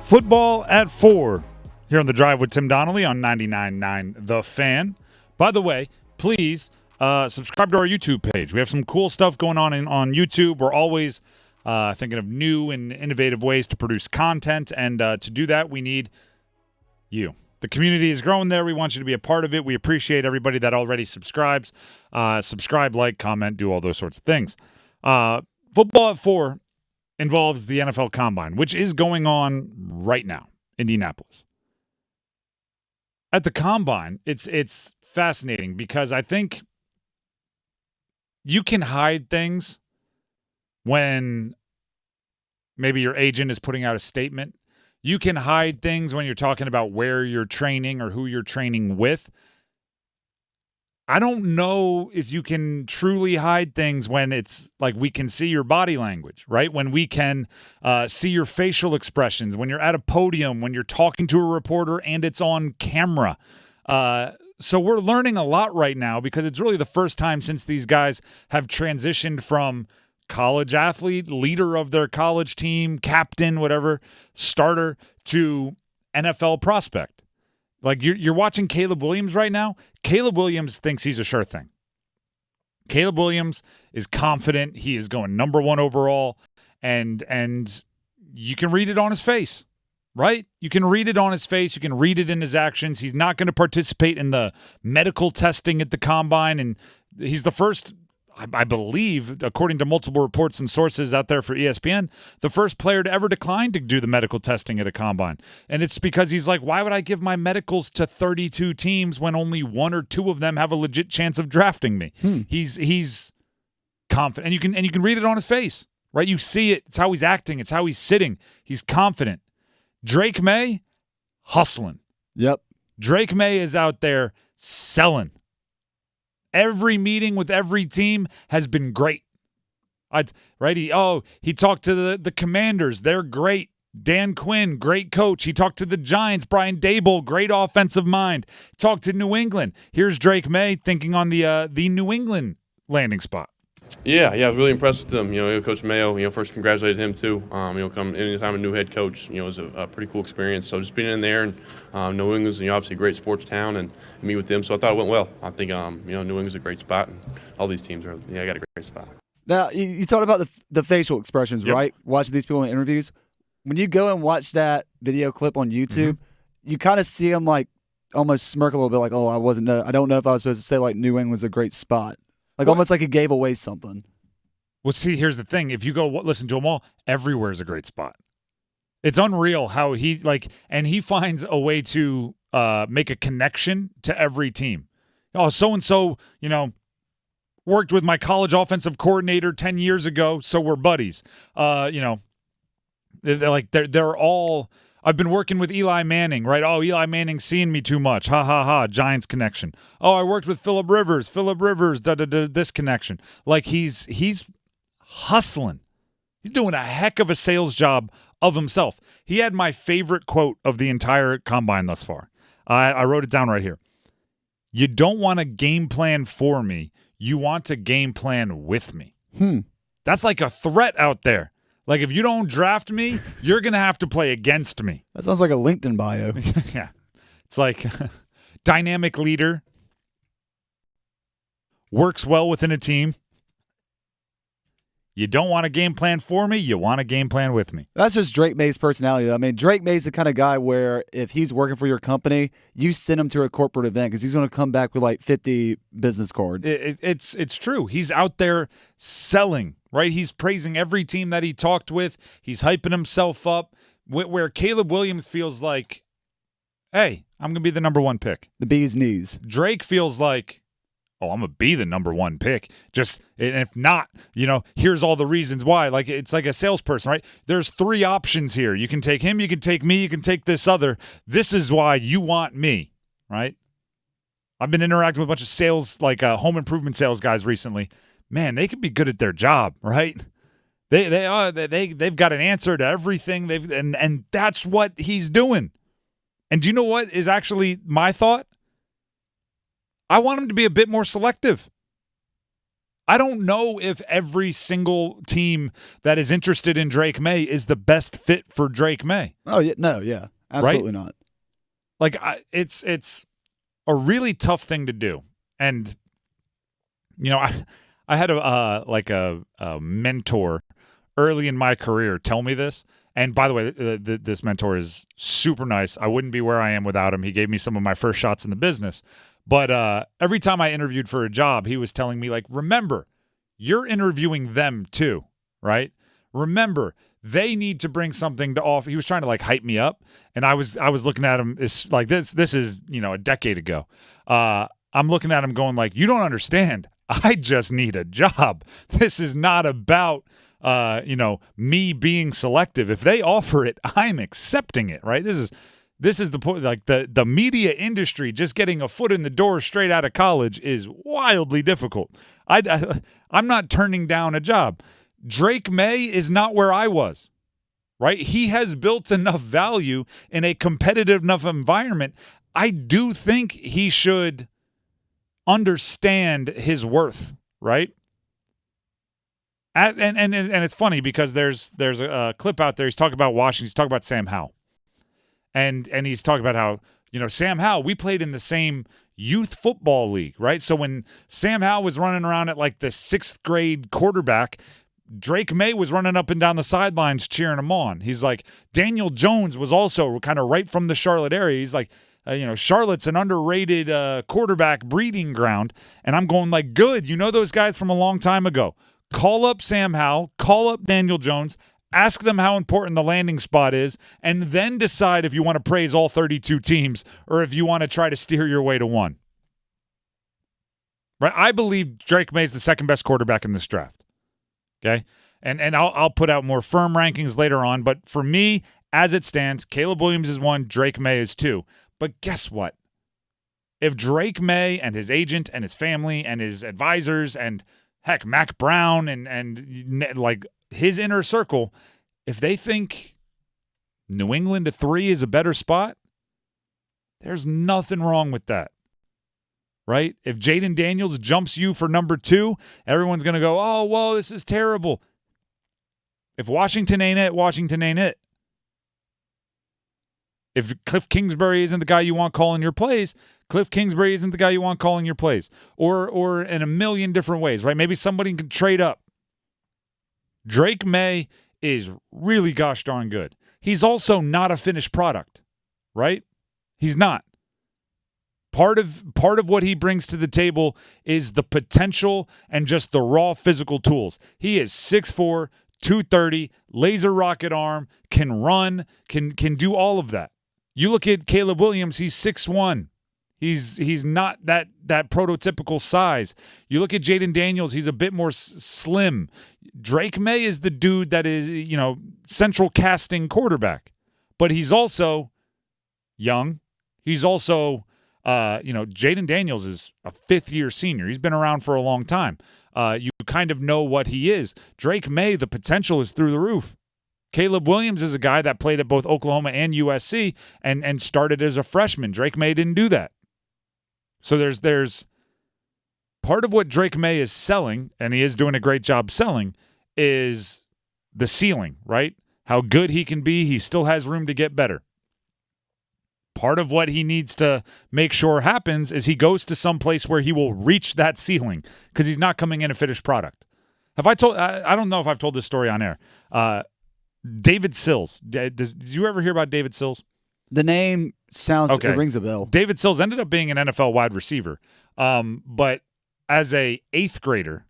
Football at 4 here on The Drive with Tim Donnelly on 99.9 The Fan. By the way, please subscribe to our YouTube page. We have some cool stuff going on on YouTube. We're always thinking of new and innovative ways to produce content, and to do that, we need you. The community is growing there. We want you to be a part of it. We appreciate everybody that already subscribes. Subscribe, like, comment, do all those sorts of things. Football at 4 involves the NFL Combine, which is going on right now, Indianapolis. At the Combine, it's fascinating because I think you can hide things when maybe your agent is putting out a statement. You can hide things when you're talking about where you're training or who you're training with. I don't know if you can truly hide things when it's like we can see your body language, right? When we can see your facial expressions, when you're at a podium, when you're talking to a reporter and it's on camera. So we're learning a lot right now because it's really the first time since these guys have transitioned from college athlete, leader of their college team, captain, whatever, starter, to NFL prospect. Like you're watching Caleb Williams right now. Caleb Williams thinks he's a sure thing. Caleb Williams is confident. He is going number 1 overall, and you can read it on his face, right? You can read it on his face. You can read it in his actions. He's not going to participate in the medical testing at the Combine, and he's the first, I believe, according to multiple reports and sources out there for ESPN, the first player to ever decline to do the medical testing at a Combine. And it's because he's like, why would I give my medicals to 32 teams when only 1 or 2 of them have a legit chance of drafting me? He's confident. And you can read it on his face, right? You see it. It's how he's acting. It's how he's sitting. He's confident. Drake Maye, hustling. Yep. Drake Maye is out there selling. Every meeting with every team has been great. He talked to the Commanders. They're great. Dan Quinn, great coach. He talked to the Giants. Brian Daboll, great offensive mind. Talked to New England. Here's Drake Maye thinking on the New England landing spot. Yeah, I was really impressed with him. Coach Mayo, first congratulated him too. Come anytime a new head coach, it was a pretty cool experience. So just being in there and New England's, obviously a great sports town and meet with them. So I thought it went well. I think, New England's a great spot and all these teams I got a great spot. Now, you talked about the facial expressions, Yep. right? Watching these people in interviews. When you go and watch that video clip on YouTube, you kind of see them like almost smirk a little bit like, oh, I don't know if I was supposed to say like New England's a great spot. Like almost like he gave away something. Well, see, here's the thing. If you go listen to them all, everywhere's a great spot. It's unreal how and he finds a way to make a connection to every team. Oh, so-and-so, worked with my college offensive coordinator 10 years ago, so we're buddies. They're all – I've been working with Eli Manning, right? Oh, Eli Manning's seeing me too much. Ha, ha, ha, Giants connection. Oh, I worked with Phillip Rivers, this connection. Like he's hustling. He's doing a heck of a sales job of himself. He had my favorite quote of the entire Combine thus far. I wrote it down right here. You don't want a game plan for me. You want to game plan with me. That's like a threat out there. Like, if you don't draft me, you're going to have to play against me. That sounds like a LinkedIn bio. Yeah. It's like dynamic leader, works well within a team. You don't want a game plan for me, you want a game plan with me. That's just Drake Maye's personality. I mean, Drake Maye's the kind of guy where if he's working for your company, you send him to a corporate event because he's going to come back with like 50 business cards. It's true. He's out there selling. Right, he's praising every team that he talked with. He's hyping himself up. Where Caleb Williams feels like, hey, I'm gonna be the number 1 pick. The bee's knees. Drake feels like, oh, I'm gonna be the number 1 pick. Just and if not, here's all the reasons why. Like it's like a salesperson, right? There's 3 options here. You can take him, you can take me, you can take this other. This is why you want me, right? I've been interacting with a bunch of sales, like home improvement sales guys recently. Man, they could be good at their job, right? They've got an answer to everything. And that's what he's doing. And do you know what is actually my thought? I want him to be a bit more selective. I don't know if every single team that is interested in Drake Maye is the best fit for Drake Maye. Oh yeah, no, yeah, absolutely not. Like it's a really tough thing to do, and I had a mentor early in my career tell me this. And by the way, this mentor is super nice. I wouldn't be where I am without him. He gave me some of my first shots in the business. But every time I interviewed for a job, he was telling me, like, remember, you're interviewing them too, right? Remember, they need to bring something to offer. He was trying to like hype me up, and I was looking at him like this. This is a decade ago. I'm looking at him going like, you don't understand. I just need a job. This is not about me being selective. If they offer it, I'm accepting it, right? This is the point. Like the media industry, just getting a foot in the door straight out of college is wildly difficult. I'm not turning down a job. Drake Maye is not where I was, right? He has built enough value in a competitive enough environment. I do think he should understand his worth, right? And it's funny because there's a clip out there. He's talking about Washington. He's talking about Sam Howell. And he's talking about how, Sam Howell, we played in the same youth football league, right? So when Sam Howell was running around at like the 6th grade quarterback, Drake Maye was running up and down the sidelines cheering him on. He's like, Daniel Jones was also kind of right from the Charlotte area. He's like, Charlotte's an underrated quarterback breeding ground. And I'm going like, good. Those guys from a long time ago. Call up Sam Howell, call up Daniel Jones, ask them how important the landing spot is, and then decide if you want to praise all 32 teams or if you want to try to steer your way to one. Right? I believe Drake Maye is the second best quarterback in this draft. Okay? And I'll put out more firm rankings later on, but for me, as it stands, Caleb Williams is 1, Drake Maye is 2. But guess what? If Drake Maye and his agent and his family and his advisors and heck, Mac Brown and like his inner circle, if they think New England to 3 is a better spot, there's nothing wrong with that, right? If Jaden Daniels jumps you for number 2, everyone's going to go, oh, whoa, this is terrible. If Washington ain't it, Washington ain't it. If Cliff Kingsbury isn't the guy you want calling your plays, Cliff Kingsbury isn't the guy you want calling your plays. Or in a million different ways, right? Maybe somebody can trade up. Drake Maye is really gosh darn good. He's also not a finished product, right? He's not. Part of what he brings to the table is the potential and just the raw physical tools. He is 6'4", 230, laser rocket arm, can run, can do all of that. You look at Caleb Williams, he's 6'1". He's not that prototypical size. You look at Jaden Daniels, he's a bit more slim. Drake Maye is the dude that is, central casting quarterback. But he's also young. He's also, Jaden Daniels is a 5th-year senior. He's been around for a long time. You kind of know what he is. Drake Maye, the potential is through the roof. Caleb Williams is a guy that played at both Oklahoma and USC and started as a freshman. Drake Maye didn't do that. So there's part of what Drake Maye is selling, and he is doing a great job selling, is the ceiling, right? How good he can be. He still has room to get better. Part of what he needs to make sure happens is he goes to some place where he will reach that ceiling because he's not coming in a finished product. I don't know if I've told this story on air. David Sills. Did you ever hear about David Sills? The name sounds, okay. It rings a bell. David Sills ended up being an NFL wide receiver. But as a 8th grader,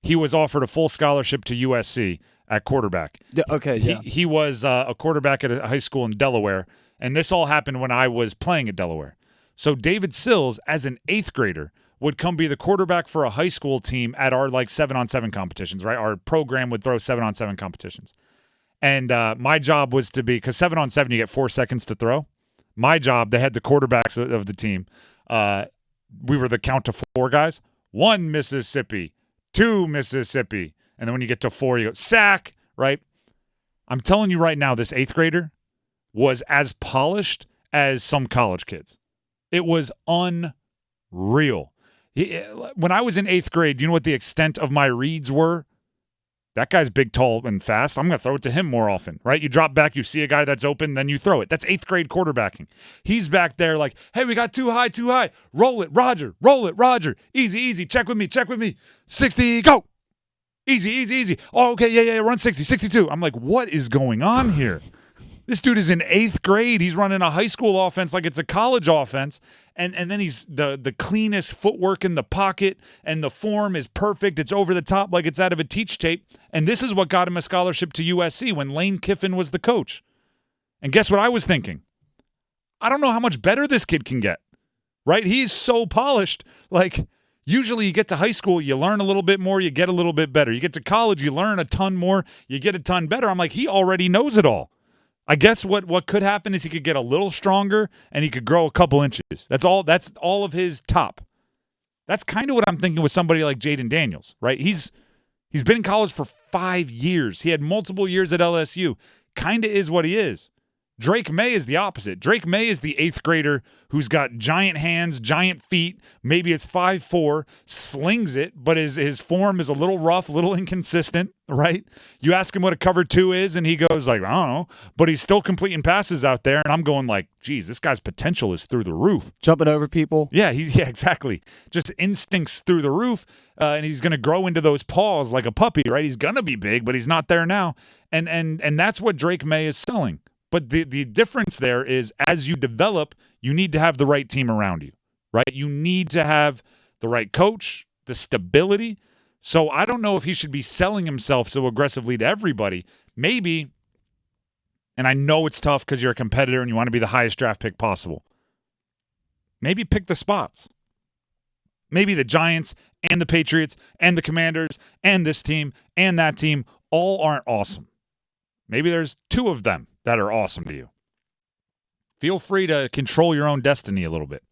he was offered a full scholarship to USC at quarterback. Okay, yeah. He was a quarterback at a high school in Delaware, and this all happened when I was playing at Delaware. So David Sills, as an 8th grader, would come be the quarterback for a high school team at our 7-on-7 competitions, right? Our program would throw 7-on-7 competitions. And my job was to be, because 7-on-7 you get 4 seconds to throw. My job, they had the quarterbacks of the team. We were the count to 4 guys. 1 Mississippi, 2 Mississippi. And then when you get to 4, you go, sack, right? I'm telling you right now, this 8th grader was as polished as some college kids. It was unreal. When I was in 8th grade, do you know what the extent of my reads were? That guy's big, tall, and fast. I'm going to throw it to him more often, right? You drop back, you see a guy that's open, then you throw it. That's 8th grade quarterbacking. He's back there like, hey, we got too high. Roll it, Roger. Easy. Check with me. 60, go. Easy. Oh, okay, yeah, run 60, 62. I'm like, what is going on here? This dude is in 8th grade. He's running a high school offense like it's a college offense. And then he's the cleanest footwork in the pocket, and the form is perfect. It's over the top like it's out of a teach tape. And this is what got him a scholarship to USC when Lane Kiffin was the coach. And guess what I was thinking? I don't know how much better this kid can get, right? He's so polished. Like, usually you get to high school, you learn a little bit more, you get a little bit better. You get to college, you learn a ton more, you get a ton better. I'm like, he already knows it all. I guess what could happen is he could get a little stronger and he could grow a couple inches. That's all of his top. That's kind of what I'm thinking with somebody like Jaden Daniels, right? He's been in college for 5 years. He had multiple years at LSU. Kind of is what he is. Drake Maye is the opposite. Drake Maye is the 8th grader who's got giant hands, giant feet. Maybe it's 5'4", slings it, but his form is a little rough, a little inconsistent, right? You ask him what a cover 2 is, and he goes like, I don't know. But he's still completing passes out there, and I'm going like, geez, this guy's potential is through the roof. Jumping over people. Yeah, exactly. Just instincts through the roof, and he's going to grow into those paws like a puppy, right? He's going to be big, but he's not there now. And that's what Drake Maye is selling. But the difference there is as you develop, you need to have the right team around you, right? You need to have the right coach, the stability. So I don't know if he should be selling himself so aggressively to everybody. Maybe, and I know it's tough because you're a competitor and you want to be the highest draft pick possible. Maybe pick the spots. Maybe the Giants and the Patriots and the Commanders and this team and that team all aren't awesome. Maybe there's 2 of them that are awesome to you. Feel free to control your own destiny a little bit.